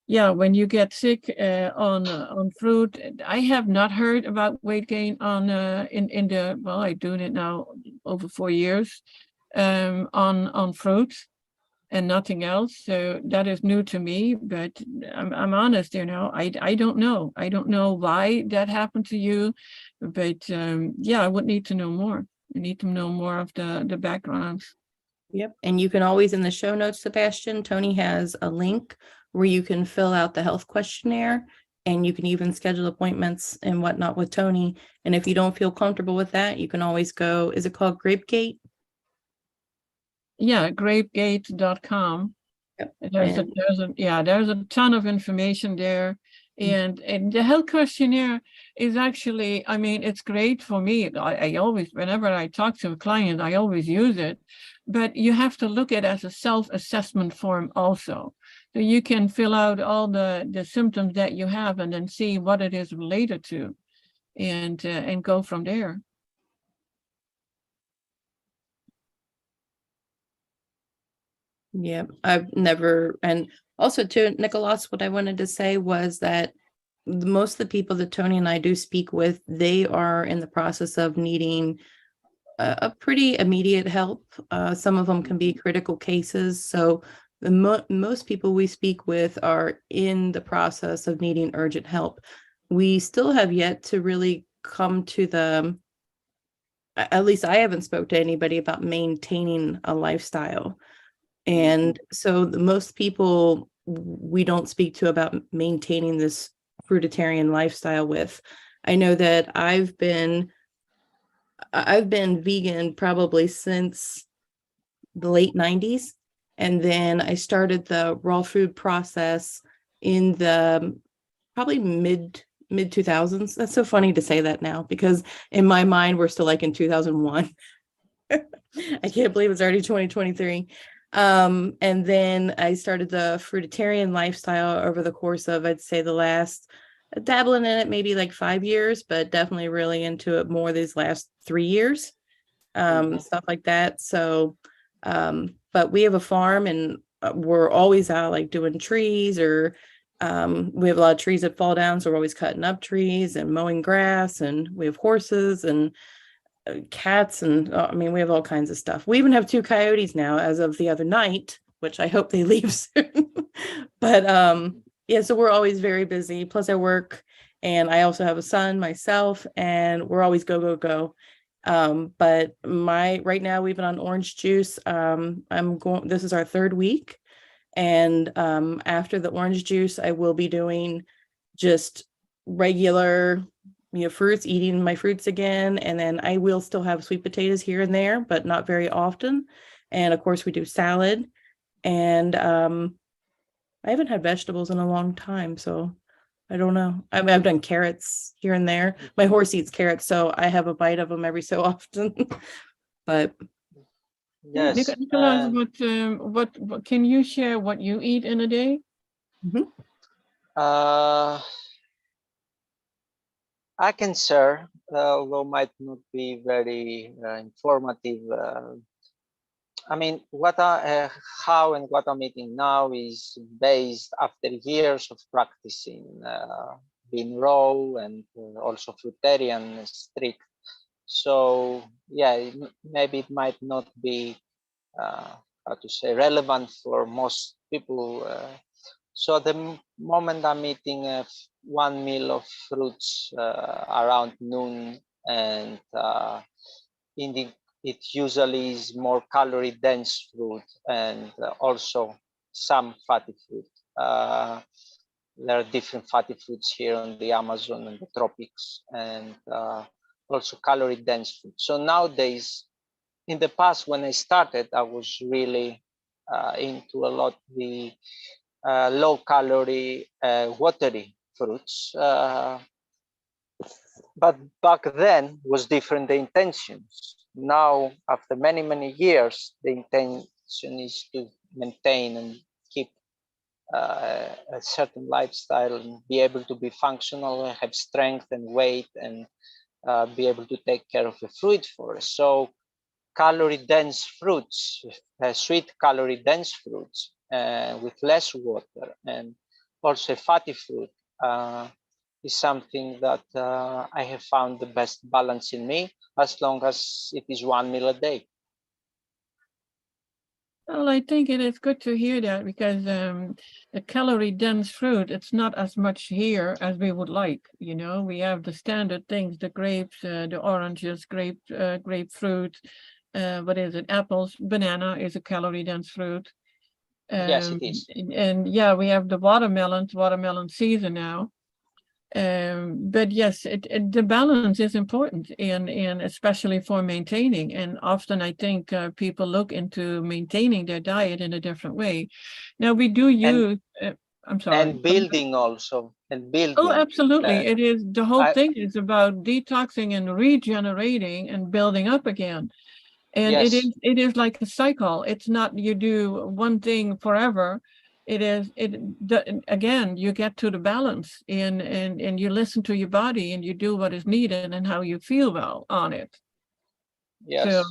S1: yeah, when you get sick on fruit, I have not heard about weight gain on in the, well, I'm doing it now over 4 years on fruit and nothing else. So that is new to me, but I'm honest, you know, I don't know. I don't know why that happened to you, but yeah, I would need to know more. I need to know more of the backgrounds.
S3: Yep. And you can always, in the show notes, Sebastian, Toni has a link where you can fill out the health questionnaire, and you can even schedule appointments and whatnot with Toni. And if you don't feel comfortable with that, you can always go, is it called Grapegate?
S1: Yeah, grapegate.com.
S3: Yep.
S1: There's a ton of information there. And the health questionnaire is actually, I mean, it's great for me. I always, whenever I talk to a client, I always use it. But you have to look at it as a self-assessment form also. So you can fill out all the symptoms that you have and then see what it is related to, and go from there.
S3: Yeah, I've never, and also to Nicholas, what I wanted to say was that most of the people that Toni and I do speak with, they are in the process of needing a pretty immediate help. Some of them can be critical cases. So the most people we speak with are in the process of needing urgent help. We still have yet to really come to the, at least I haven't spoke to anybody about maintaining a lifestyle. And so the most people we don't speak to about maintaining this fruitarian lifestyle with. I know that I've been vegan probably since the late 90s. And then I started the raw food process in the probably mid 2000s. That's so funny to say that now, because in my mind, we're still like in 2001. I can't believe it's already 2023. And then I started the fruitarian lifestyle over the course of, I'd say, the last, dabbling in it maybe like 5 years, but definitely really into it more these last 3 years, stuff like that. So, but we have a farm, and we're always out like doing trees, or we have a lot of trees that fall down, so we're always cutting up trees and mowing grass, and we have horses and cats, and I mean, we have all kinds of stuff. We even have 2 coyotes now as of the other night, which I hope they leave soon. But yeah, so we're always very busy. Plus I work, and I also have a son myself, and we're always go. But right now we've been on orange juice. This is our 3rd week. And after the orange juice, I will be doing just regular, fruits, eating my fruits again. And then I will still have sweet potatoes here and there, but not very often. And of course we do salad. And I haven't had vegetables in a long time, so I don't know. I mean, I've done carrots here and there. My horse eats carrots, so I have a bite of them every so often. But
S2: Yes.
S1: Nicholas, what can you share what you eat in a day?
S2: I can share, although might not be very informative. I mean, how and what I'm eating now is based after years of practicing being raw and also fruitarian strict. So yeah, maybe it might not be how to say relevant for most people. So at the moment I'm eating 1 meal of fruits around noon, and it usually is more calorie dense fruit, and also some fatty fruit. There are different fatty fruits here on the Amazon and the tropics, and also calorie dense food. So nowadays, in the past when I started, I was really into a lot the low calorie watery fruits, but back then was different the intentions. Now after many years, the intention is to maintain and keep a certain lifestyle and be able to be functional and have strength and weight, and be able to take care of the fruit forest. So calorie-dense fruits, sweet calorie-dense fruits with less water, and also fatty fruit is something that I have found the best balance in me, as long as it is one meal a day.
S1: Well, I think it is good to hear that, because the calorie-dense fruit, it's not as much here as we would like. You know, we have the standard things, the grapes, the oranges, grapefruit, what is it? Apples, banana is a calorie-dense fruit.
S2: Yes, it is.
S1: And yeah, we have the watermelon season now. But yes, the balance is important, and especially for maintaining. And often I think people look into maintaining their diet in a different way. Now we do use, I'm sorry.
S2: And building also, and building.
S1: Oh, absolutely. It is, the whole thing is about detoxing and regenerating and building up again. And
S2: yes.
S1: it is like a cycle. It's not you do one thing forever. Again, you get to the balance, and you listen to your body, and you do what is needed and how you feel well on it.
S2: Yes.
S1: So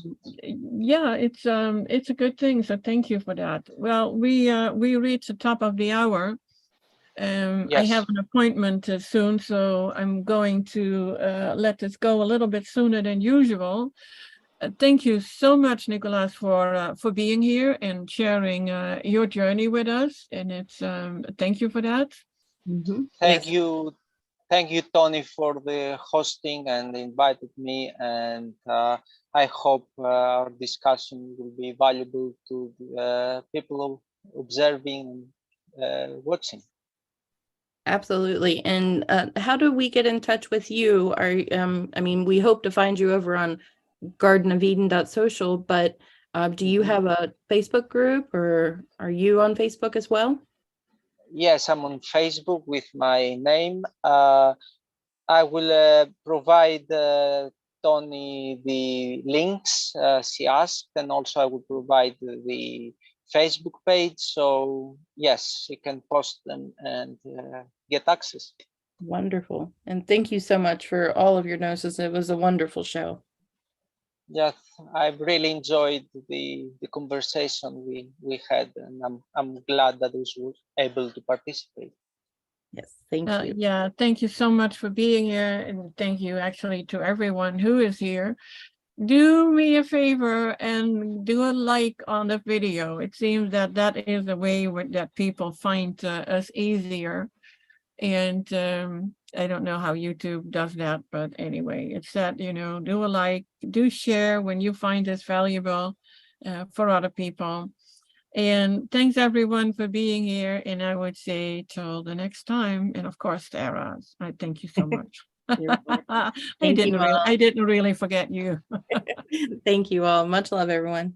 S1: yeah, it's a good thing. So thank you for that. Well, we reached the top of the hour.
S2: Yes.
S1: I have an appointment soon, so I'm going to let this go a little bit sooner than usual. Thank you so much, Nicholas, for being here and sharing your journey with us. And it's thank you for that.
S3: Mm-hmm.
S2: Thank you, Toni, for the hosting and invited me. And I hope our discussion will be valuable to people observing and watching.
S3: Absolutely. And how do we get in touch with you? I mean, we hope to find you over on gardenofeden.social, but do you have a Facebook group, or are you on Facebook as well?
S2: Yes, I'm on Facebook with my name. I will provide Toni the links she asked, and also I will provide the Facebook page. So yes, you can post them and get access.
S3: Wonderful. And thank you so much for all of your notes. It was a wonderful show.
S2: Yes, I've really enjoyed the conversation we had, and I'm glad that I was able to participate.
S3: Yes, thank you.
S1: Yeah, thank you so much for being here, and thank you actually to everyone who is here. Do me a favor and do a like on the video. It seems that that is a way that people find us easier. And I don't know how YouTube does that, but anyway, it's that, you know, do a like, do share when you find this valuable for other people. And thanks everyone for being here. And I would say till the next time. And of course, Sara, I thank you so much. I didn't really forget you.
S3: Thank you all. Much love, everyone.